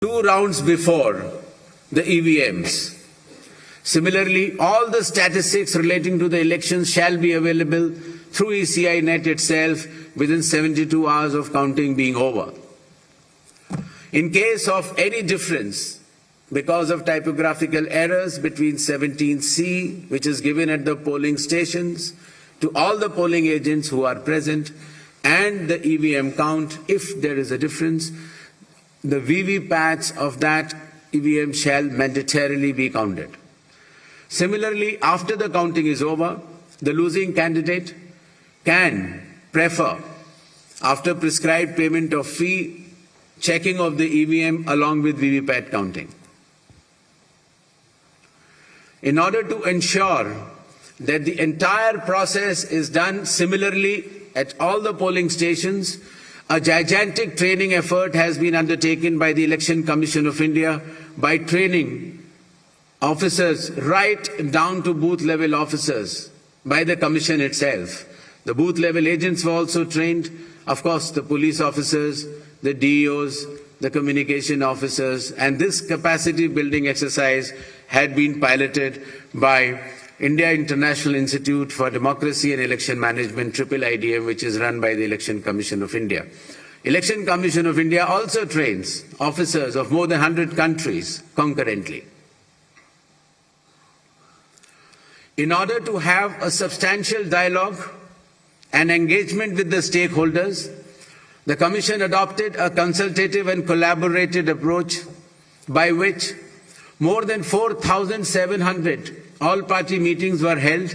2 rounds before the EVMs. Similarly, all the statistics relating to the elections shall be available through ECI Net itself within 72 hours of counting being over. In case of any difference because of typographical errors between 17C, which is given at the polling stations, to all the polling agents who are present, and the EVM count, if there is a difference, the VVPATs of that EVM shall mandatorily be counted. Similarly, after the counting is over, the losing candidate can prefer, after prescribed payment of fee, checking of the EVM along with VVPAT counting. In order to ensure that the entire process is done similarly at all the polling stations, a gigantic training effort has been undertaken by the Election Commission of India by training officers right down to booth level officers by the Commission itself. The booth level agents were also trained, of course the police officers, the DEOs, the communication officers, and this capacity building exercise had been piloted by India International Institute for Democracy and Election Management, IIIDM, which is run by the Election Commission of India. Election Commission of India also trains officers of more than 100 countries concurrently. In order to have a substantial dialogue and engagement with the stakeholders, the Commission adopted a consultative and collaborative approach by which more than 4,700 all-party meetings were held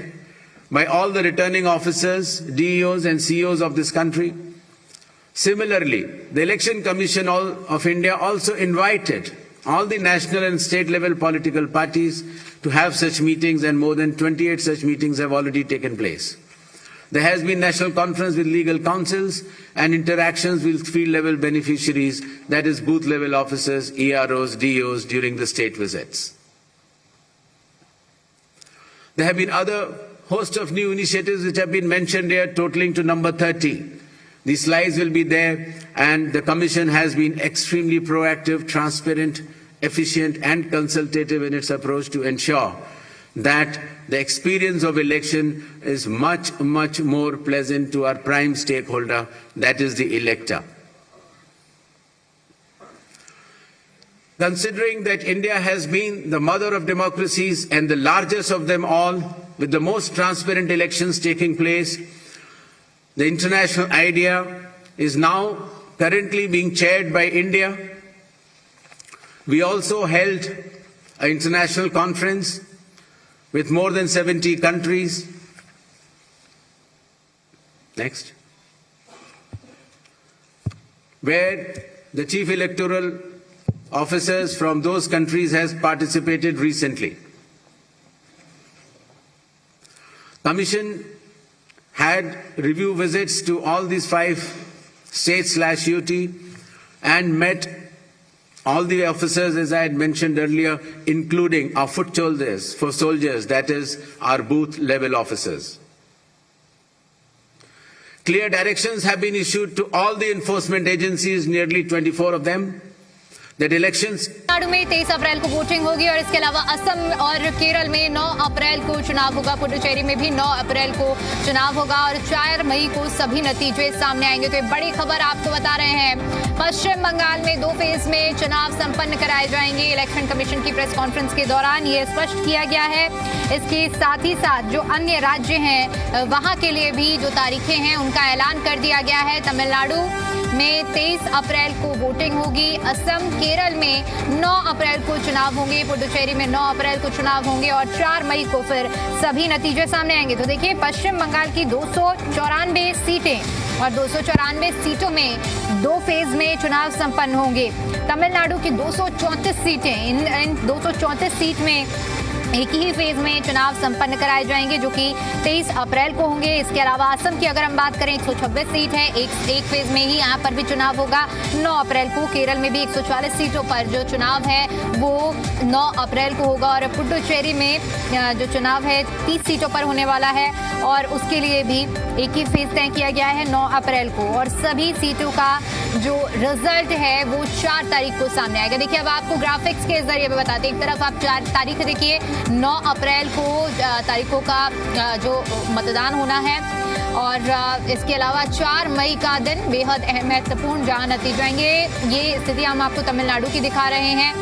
by all the returning officers, DEOs and CEOs of this country. Similarly, the Election Commission of India also invited all the national and state level political parties to have such meetings, and more than 28 such meetings have already taken place. There has been national conference with legal councils and interactions with field level beneficiaries, that is booth level officers, EROs, DEOs during the state visits. There have been other host of new initiatives which have been mentioned here, totaling to number 30. These slides will be there, and the Commission has been extremely proactive, transparent, efficient and consultative in its approach to ensure that the experience of election is much, much more pleasant to our prime stakeholder, that is the elector. Considering that India has been the mother of democracies and the largest of them all, with the most transparent elections taking place, the international idea is now currently being chaired by India. We also held an international conference with more than 70 countries. Next. Where the chief electoral officers from those countries has participated recently. Commission had review visits to all these 5 states/UT and met all the officers, as I had mentioned earlier, including our foot soldiers, that is our booth level officers. Clear directions have been issued to all the enforcement agencies, nearly 24 of them, that elections Tamil Nadu में 23 अप्रैल को voting होगी और इसके अलावा असम और केरल में 9 अप्रैल को चुनाव होगा। पुडुचेरी में भी 9 अप्रैल को चुनाव होगा और 4 मई को सभी नतीजे सामने आएंगे। तो ये बड़ी खबर आपको बता रहे हैं। पश्चिम बंगाल में 2 फेज में चुनाव संपन्न कराए जाएंगे। इलेक्शन कमीशन की प्रेस कॉन्फ्रेंस के दौरान ये स्पष्ट किया गया है। इसके साथ ही साथ जो अन्य राज्य हैं वहां के लिए भी जो तारीखें हैं उनका ऐलान कर दिया गया है। तमिलनाडु में 23 अप्रैल को वोटिंग होगी, असम केरल में 9 अप्रैल को चुनाव होंगे, पुडुचेरी में 9 अप्रैल को चुनाव होंगे और 4 मई को फिर सभी नतीजे सामने आएंगे। तो देखिए, पश्चिम बंगाल की 294 सीटें और 294 सीटों में 2 फेज में चुनाव संपन्न होंगे। तमिलनाडु की 234 सीटें, इन 234 सीट में एक ही फेज में चुनाव संपन्न कराए जाएंगे जो कि 23 अप्रैल को होंगे। इसके अलावा असम की अगर हम बात करें 126 सीट है, एक फेज में ही यहाँ पर भी चुनाव होगा 9 अप्रैल को। केरल में भी 140 सीटों पर जो चुनाव है वो 9 अप्रैल को होगा और पुडुचेरी में जो चुनाव है 30 सीटों पर होने वाला है और उसके लिए भी एक ही फेज तय किया गया है 9 अप्रैल को और सभी सीटों का जो रिजल्ट है वो 4 तारीख को सामने आएगा। देखिए अब आपको ग्राफिक्स के जरिए भी बताते हैं। एक तरफ आप 4 तारीख देखिए 9 अप्रैल को तारीखों का जो मतदान होना है और इसके अलावा 4 मई का दिन बेहद महत्वपूर्ण जहां नतीजे आएंगे। ये स्थिति हम आपको तमिलनाडु की दिखा रहे हैं।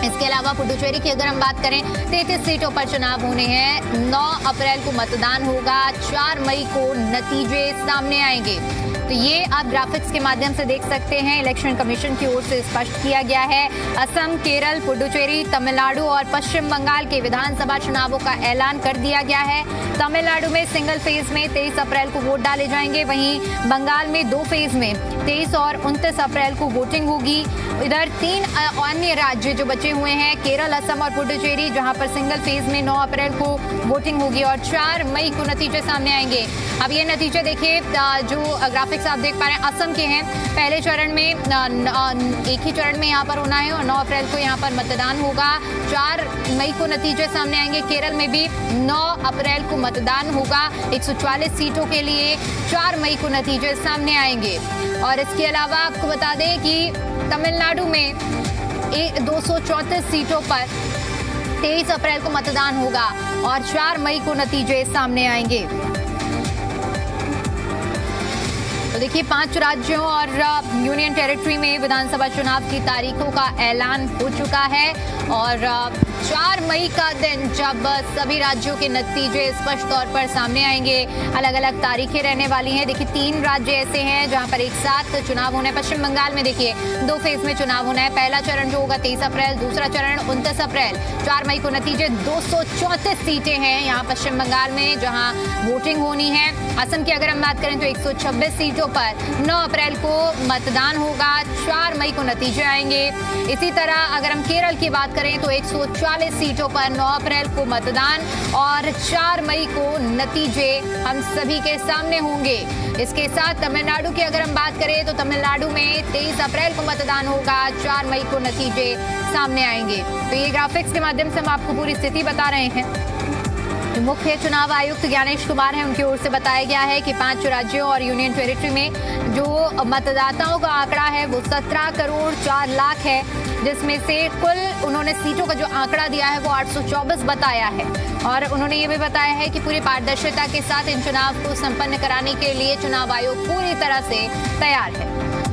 इसके अलावा पुडुचेरी की अगर हम बात करें 33 सीटों पर चुनाव होने हैं। 9 अप्रैल को मतदान होगा, 4 मई को नतीजे सामने आएंगे। तो ये आप ग्राफिक्स के माध्यम से देख सकते हैं। इलेक्शन कमीशन की ओर से स्पष्ट किया गया है। असम, केरल, पुडुचेरी, तमिलनाडु और पश्चिम बंगाल के विधानसभा चुनावों का ऐलान कर दिया गया है। तमिलनाडु में सिंगल फेज में 23 अप्रैल को वोट डाले जाएंगे, वहीं बंगाल में 2 फेज में 23 और 29 अप्रैल को वोटिंग होगी। इधर 3 अन्य राज्य जो बचे हुए हैं केरल, असम और पुडुचेरी, जहां पर सिंगल फेज में 9 अप्रैल को वोटिंग होगी और 4 मई को नतीजे सामने आएंगे। अब ये नतीजे देखिए जो ग्राफिक्स आप देख पा रहे हैं असम के हैं। पहले चरण में एक ही चरण में यहाँ पर होना है और 9 अप्रैल को यहाँ पर मतदान होगा। 4 मई को नतीजे सामने आएंगे। केरल में भी 9 अप्रैल को मतदान होगा 144 सीटों के लिए। 4 मई को नतीजे सामने आएंगे और इसके अलावा आपको बता दें कि तमिलनाडु में 234 सीटों पर 23 अप्रैल को मतदान होगा और 4 मई को नतीजे सामने आएंगे। तो देखिए 5 राज्यों और यूनियन टेरिटरी में विधानसभा चुनाव की तारीखों का ऐलान हो चुका है और 4 मई का दिन जब सभी राज्यों के नतीजे स्पष्ट तौर पर सामने आएंगे। अलग अलग तारीखें रहने वाली हैं। देखिए 3 राज्य ऐसे हैं जहां पर एक साथ चुनाव होना है। पश्चिम बंगाल में देखिए 2 फेज में चुनाव होना है। पहला चरण जो होगा 23 अप्रैल, दूसरा चरण 29 अप्रैल। 4 मई को नतीजे 234 सीटें हैं यहाँ पश्चिम बंगाल में जहां वोटिंग होनी है। असम की अगर हम बात करें तो 126 सीटों पर 9 अप्रैल को मतदान होगा, 4 मई को नतीजे आएंगे। इसी तरह अगर हम केरल की बात करें तो 140 सीटों पर 9 अप्रैल को मतदान और 4 मई को नतीजे हम सभी के सामने होंगे। इसके साथ तमिलनाडु की अगर हम बात करें तो तमिलनाडु में 23 अप्रैल को मतदान होगा, 4 मई को नतीजे सामने आएंगे। तो ये ग्राफिक्स के माध्यम से हम आपको पूरी स्थिति बता रहे हैं। मुख्य चुनाव आयुक्त ज्ञानेश कुमार हैं, उनकी ओर से बताया गया है कि 5 राज्यों और यूनियन टेरिटरी में जो मतदाताओं का आंकड़ा है वो 17 करोड़ 4 लाख है, जिसमें से कुल उन्होंने सीटों का जो आंकड़ा दिया है वो 824 बताया है और उन्होंने ये भी बताया है कि पूरी पारदर्शिता के साथ इन चुनाव को संपन्न कराने के लिए चुनाव आयोग पूरी तरह से तैयार है।